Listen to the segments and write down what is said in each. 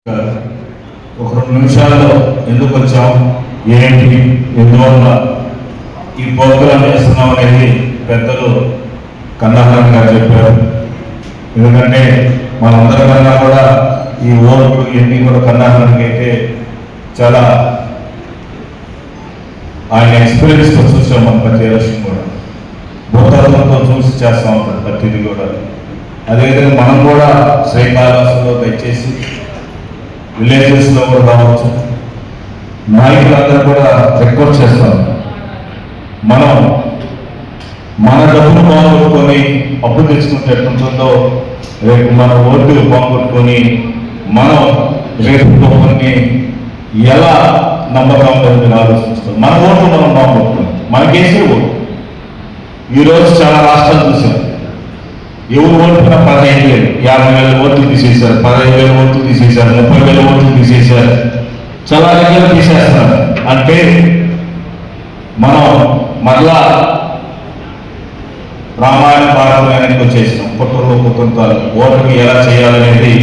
ఒక 2 నిమిషాల్లో ఎందుకు వచ్చాం, ఏంటి, ఎందువల్ల ఈ ప్రోగ్రాం చేస్తున్నాం అనేది పెద్దలు కన్నాహరన్ గారు చెప్పారు. ఎందుకంటే మనందరికన్నా కూడా ఈ ఓట్లు ఇవన్నీ కూడా కన్నాహరన్కి అయితే చాలా ఆయన ఎక్స్పీరియన్స్తో చూసాం. మనం ప్రతి ఎలక్షన్ కూడా భూతత్వంతో చూసి చేస్తూ ఉంటాడు ప్రతిదీ కూడా. అదేవిధంగా మనం కూడా శ్రీకాళహస్తిలో దయచేసి విలేజెస్లో కూడా రావచ్చు. నాయకులందరూ కూడా రిక్వెస్ట్ చేస్తాం, మనం మన డబ్బులు బాగుంటుకొని అప్పు తెచ్చుకుంటే ఎట్లుంటుందో రేపు మన ఓటు బాగుంటుకొని మనం రేపు కొన్ని ఎలా నమ్మకం మీరు ఆలోచిస్తాం. మన ఓట్లు మనం బాగుంటున్నాం, మనకేసే ఓటు. ఈరోజు చాలా రాష్ట్రాలు చూసాం, ఎవరు ఓటుకున్న 15,000 50,000 ఓట్లు తీసేశారు, 15,000 ఓట్లు తీసేశారు, 30,000 ఓట్లు తీసేశారు, చాలా దగ్గర తీసేస్తున్నారు. అంటే మనం మరలా రామాయణ భారతానికి వచ్చేసినాం. కుటుంబ కుటుంబాలు ఓటుకి ఎలా చేయాలనేది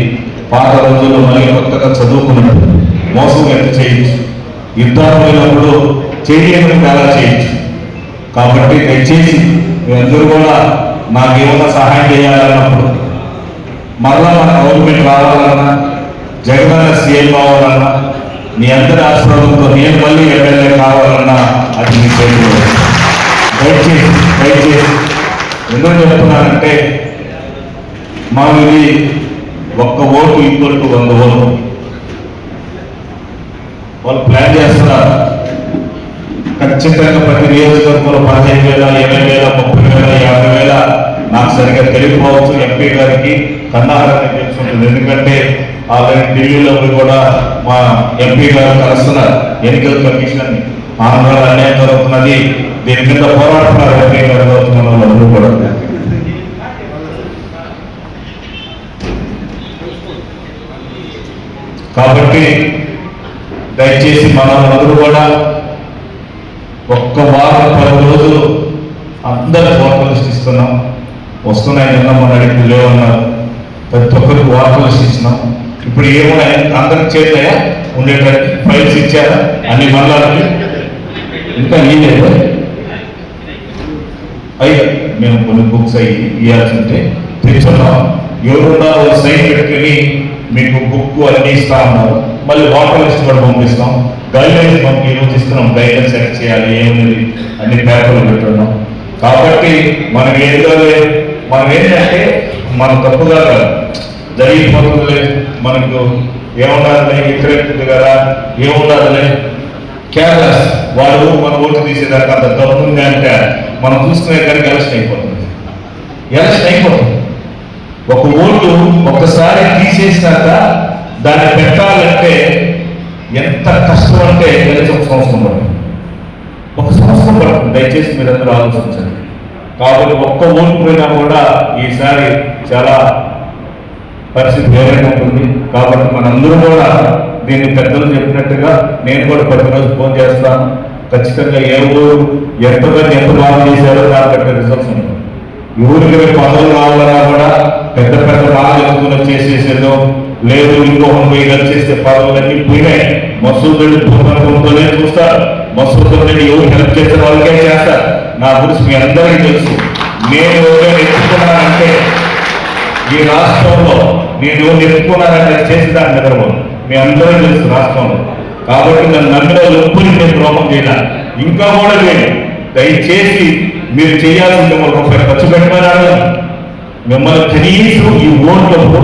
పాత రోజుల్లో మళ్ళీ కొత్తగా చదువుకున్నట్టు మోసం ఎంత చేయొచ్చు, యుద్ధాలు పోయినప్పుడు చేయలేని ఎలా చేయొచ్చు. కాబట్టి దయచేసి మీరందరూ కూడా నాకేమన్నా సహాయం చేయాలన్నప్పుడు, మరలా మన గవర్నమెంట్ రావాలన్నా, జగనన్న సీఎం కావాలన్నా, మీ అందరి ఆశీర్వాదంతో నేను మళ్ళీ ఎమ్మెల్యే కావాలన్నా అది మీ చేతిలో. దయచేసి ఎందుకు చెప్తున్నానంటే, ఇది ఒక్క ఓటు ఈక్వల్ టు 100 ఓటు. వాళ్ళు ప్లాన్ చేస్తున్నారు, ఖచ్చితంగా ప్రతి నియోజకవర్గంలో 15,000, 20,000, 30,000, 50,000 నాకు సరిగ్గా తెలియకపోవచ్చు. ఎంపీ గారికి కన్నాహరన్ తెలుసుకుంటుంది. ఎందుకంటే ఆల్రెడీ ఢిల్లీలో కూడా మా ఎంపీ గారు కలుస్తున్నారు. ఎన్నికల కమిషన్ ఆంధ్రాలో అన్యాయం జరుగుతున్నది, దీని మీద పోరాడుతున్నారు ఎంపీ గారు అవుతున్న వాళ్ళందరూ కూడా. కాబట్టి దయచేసి మనందరూ కూడా ఒక్క వారం 10 రోజులు అందరూ వార్తలు ఇస్తున్నాం. వస్తున్నాయి, నిన్న మన అడిగి లేవన్నారు, ప్రతి ఒక్కరికి వార్తలు ఇస్తున్నాం. ఇప్పుడు ఏమున్నాయి అందరికి చేతాయా ఉండేటట్టు ఫైల్స్ ఇచ్చారా అన్ని మండలాలకి? ఇంకా ఇయ్యలేదు. అయ్యా మేము కొన్ని బుక్స్ అయ్యి ఇవ్వాల్సి ఉంటే తెచ్చున్నాం. ఎవరున్నా సైన్ పెట్టుకుని మీకు బుక్ అన్ని ఇస్తా ఉన్నారు. మళ్ళీ వాటర్ లిస్ట్ కూడా పంపిస్తాం. గైడ్లైన్స్ మనకి ఈరోజు ఇస్తున్నాం, గైడ్లైన్స్ సెట్ చేయాలి ఏముంది అన్ని పేపర్లు పెట్టున్నాం. కాబట్టి మనం ఏంటంటే మనం తప్పుగా జరిగిపోతుంది. మనకు ఏముండాలి, వ్యతిరేకత కదా ఏముండాలి, కేర్లెస్. వాడు మన ఓటు తీసేదాకా అంత తప్పు ఉంది అంటే మనం చూసుకునే కానీ ఎలక్షన్ అయిపోతుంది. ఒక ఓటు ఒక్కసారి తీసేసినాక దాన్ని పెట్టాలంటే ఎంత కష్టం అంటే కనీసం 1 సంవత్సరం పడుతుంది. 1 సంవత్సరం పడుతుంది. దయచేసి మీరందరూ ఆలోచించండి. కాబట్టి ఒక్క ఓటు పోయినా కూడా ఈసారి చాలా పరిస్థితి వేరేగా ఉంటుంది. కాబట్టి మనందరూ కూడా దీన్ని పెద్దలు చెప్పినట్టుగా నేను కూడా ప్రతిరోజు ఫోన్ చేస్తాను. ఖచ్చితంగా ఏ ఊరు ఎంత బాగా చేశారో దాని బట్టి రిజల్ట్స్ ఉంటాయి. ఈ ఊరికి పదవులు కావాలన్నా కూడా పెద్ద బాగా ఎత్తుకుని చేసేసేదో లేదు, ఇంకొక 1000 చేస్తే పదవులన్నీ పోయినాయి. మసూద్ రెడ్డి భూకంపంతోనే చూస్తారు. మసూద్ రెడ్డి ఎవరు హెల్ప్ చేసే వాళ్ళకే చేస్తారు. నా గురించి మీ అందరికీ తెలుసు. నేను ఎత్తుకున్నానంటే ఈ రాష్ట్రంలో నేను ఎత్తుకున్నానంటే చేసి దాన్ని నిద్రపోను. మీ అందరికీ తెలుసు రాష్ట్రంలో. కాబట్టి నన్ను నమ్మిన ఎప్పుడు నేను ద్రోహం చేయాలి. ఇంకా కూడా లేదు. దయచేసి మీరు చేయాల్సింది ₹1 ఖర్చు పెట్టమన్నాను. మిమ్మల్ని కనీసం ఈ ఓట్లకు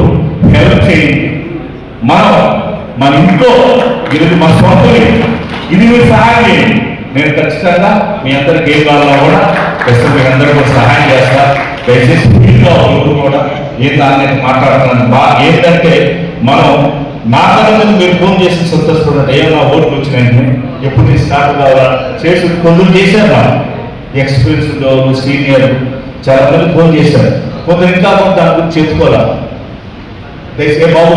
హెల్ప్ చేయండి. మన ఇంట్లో ఇది మా సొంత, ఇది మీరు సహాయం చేయండి. నేను ఖచ్చితంగా మీ అందరికి ఏం కావాలన్నా కూడా మీ అందరూ కూడా సహాయం చేస్తా. దయచేసి ఫీల్డ్లో ఎవరు కూడా ఏం దాన్ని మాట్లాడుతున్నాను. ఏంటంటే మనం నాకన్నా మీరు ఫోన్ చేసి సంతోషపడండి. ఏమన్నా ఓట్లు వచ్చినాయని ఎప్పుడు స్టార్ట్ కావాలా చేసి కొందరు చేశారు. ఎక్స్పీరియన్స్ ఉండేవాళ్ళు, సీనియర్ చాలా మంది ఫోన్ చేశారు. కొందరు ఇంకా దాని గురించి చెప్పుకోవాలా. దయచేసి బాబు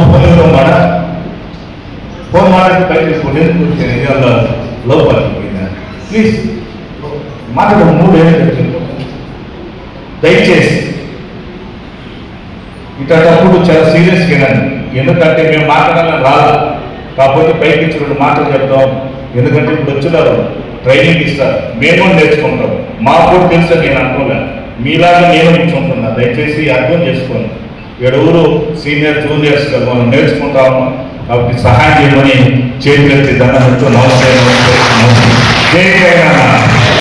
ఫోన్ మాట్లాడి బయట లోపలికి పోయిందా ప్లీజ్ మాట్లాడు. 3 ఏళ్ళు దయచేసి ఇటప్పుడు చాలా సీరియస్గా ఎందుకంటే మేము మాట్లాడాలని రాదు, కాకపోతే పైకి ఇచ్చి 2 మాటలు చెప్తాం. ఎందుకంటే ఇప్పుడు వచ్చినారు ట్రైనింగ్ ఇస్తారు, మేము నేర్చుకుంటాం. మాకు కూడా తెలుసు, నేను అనుకోలే, మీలాగా నేను కూర్చుంటున్నా. దయచేసి అర్థం చేసుకోండి. ఎవరు సీనియర్ జూనియర్స్ మనం నేర్చుకుంటాము, కాబట్టి సహాయం చేయమని చేతులెత్తి దండం పెడుతూ నమస్తే. జై తెలంగాణ.